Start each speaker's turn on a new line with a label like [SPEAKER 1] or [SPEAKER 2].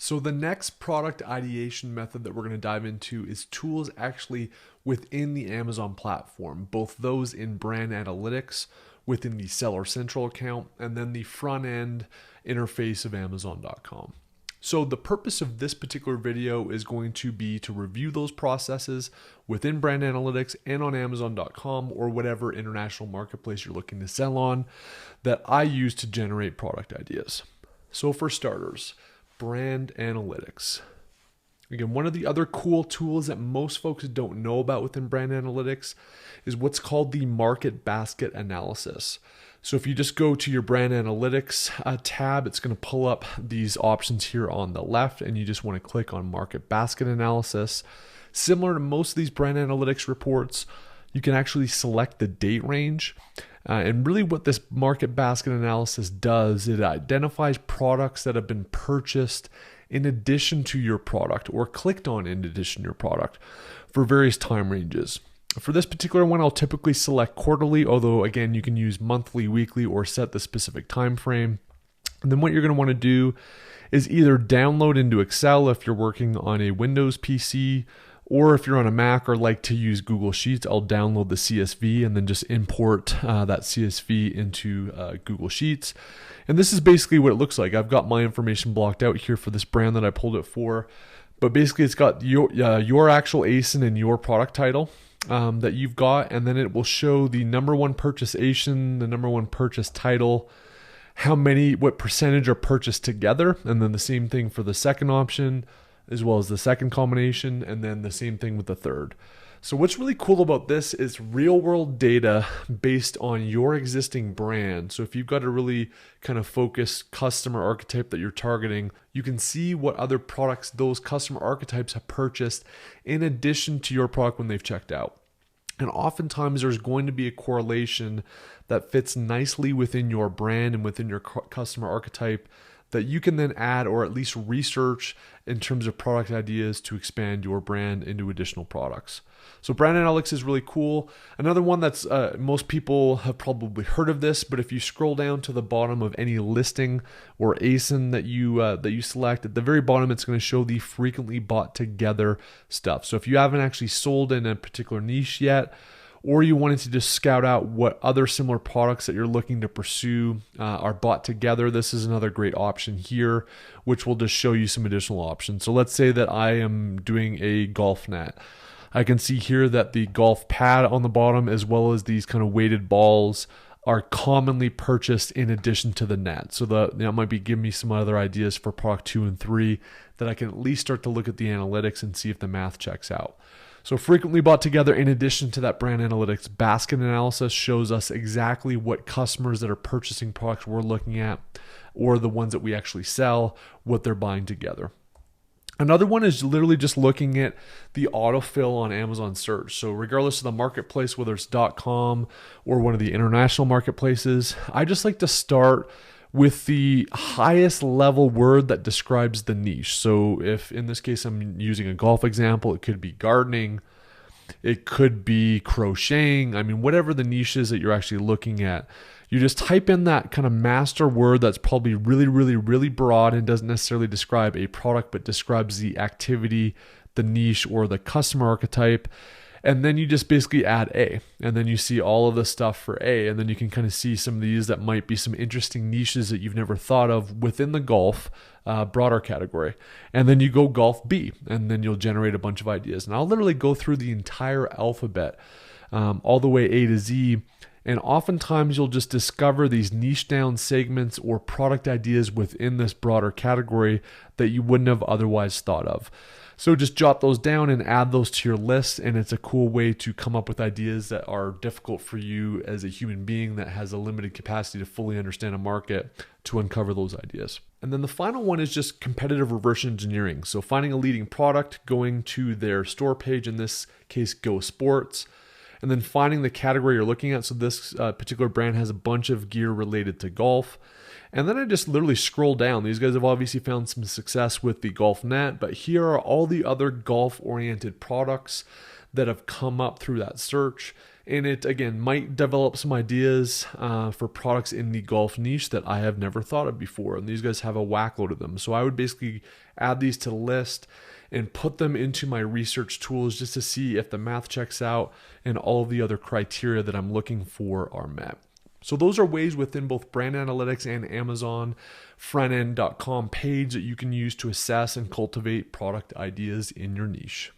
[SPEAKER 1] So the next product ideation method that we're going to dive into is tools actually within the Amazon platform, both those in brand analytics within the Seller Central account and then the front end interface of Amazon.com. So the purpose of this particular video is going to be to review those processes within brand analytics and on Amazon.com or whatever international marketplace you're looking to sell on that I use to generate product ideas. So for starters, brand analytics. Again, one of the other cool tools that most folks don't know about within brand analytics is what's called the market basket analysis. So if you just go to your brand analytics tab, it's going to pull up these options here on the left, and you just want to click on market basket analysis. Similar to most of these brand analytics reports, you can actually select the date range. And really what this market basket analysis does, it identifies products that have been purchased in addition to your product or clicked on in addition to your product for various time ranges. For this particular one, I'll typically select quarterly, although again, you can use monthly, weekly, or set the specific time frame. And then what you're going to want to do is either download into Excel if you're working on a Windows PC, or if you're on a Mac or like to use Google Sheets, I'll download the CSV and then just import that CSV into Google Sheets. And this is basically what it looks like. I've got my information blocked out here for this brand that I pulled it for. But basically it's got your actual ASIN and your product title that you've got. And then it will show the number one purchase ASIN, the number one purchase title, what percentage are purchased together. And then the same thing for the second option, as well as the second combination, and then the same thing with the third. So what's really cool about this is real world data based on your existing brand. So if you've got a really kind of focused customer archetype that you're targeting, you can see what other products those customer archetypes have purchased in addition to your product when they've checked out. And oftentimes there's going to be a correlation that fits nicely within your brand and within your customer archetype that you can then add or at least research in terms of product ideas to expand your brand into additional products. So brand analytics is really cool. Another one that's most people have probably heard of this, but if you scroll down to the bottom of any listing or ASIN that you select, at the very bottom it's going to show the frequently bought together stuff. So if you haven't actually sold in a particular niche yet, or you wanted to just scout out what other similar products that you're looking to pursue are bought together, this is another great option here, which will just show you some additional options. So let's say that I am doing a golf net. I can see here that the golf pad on the bottom, as well as these kind of weighted balls, are commonly purchased in addition to the net. So that might be giving me some other ideas for product 2 and 3 that I can at least start to look at the analytics and see if the math checks out. So frequently bought together in addition to that brand analytics basket analysis shows us exactly what customers that are purchasing products we're looking at, or the ones that we actually sell, what they're buying together. Another one is literally just looking at the autofill on Amazon search. So regardless of the marketplace, whether it's .com or one of the international marketplaces, I just like to start with the highest level word that describes the niche. So if in this case I'm using a golf example, it could be gardening, it could be crocheting. I mean, whatever the niche is that you're actually looking at, you just type in that kind of master word that's probably really, really, really broad and doesn't necessarily describe a product, but describes the activity, the niche, or the customer archetype. And then you just basically add A, and then you see all of the stuff for A, and then you can kind of see some of these that might be some interesting niches that you've never thought of within the golf broader category. And then you go golf B, and then you'll generate a bunch of ideas. And I'll literally go through the entire alphabet all the way A to Z, and oftentimes you'll just discover these niche down segments or product ideas within this broader category that you wouldn't have otherwise thought of. So just jot those down and add those to your list, and it's a cool way to come up with ideas that are difficult for you as a human being that has a limited capacity to fully understand a market to uncover those ideas. And then the final one is just competitive reverse engineering. So finding a leading product, going to their store page, in this case Go Sports, and then finding the category you're looking at. So this particular brand has a bunch of gear related to golf. And then I just literally scroll down. These guys have obviously found some success with the golf net, but here are all the other golf-oriented products that have come up through that search. And it, again, might develop some ideas for products in the golf niche that I have never thought of before. And these guys have a whack load of them. So I would basically add these to the list and put them into my research tools just to see if the math checks out and all of the other criteria that I'm looking for are met. So those are ways within both Brand Analytics and Amazon frontend.com page that you can use to assess and cultivate product ideas in your niche.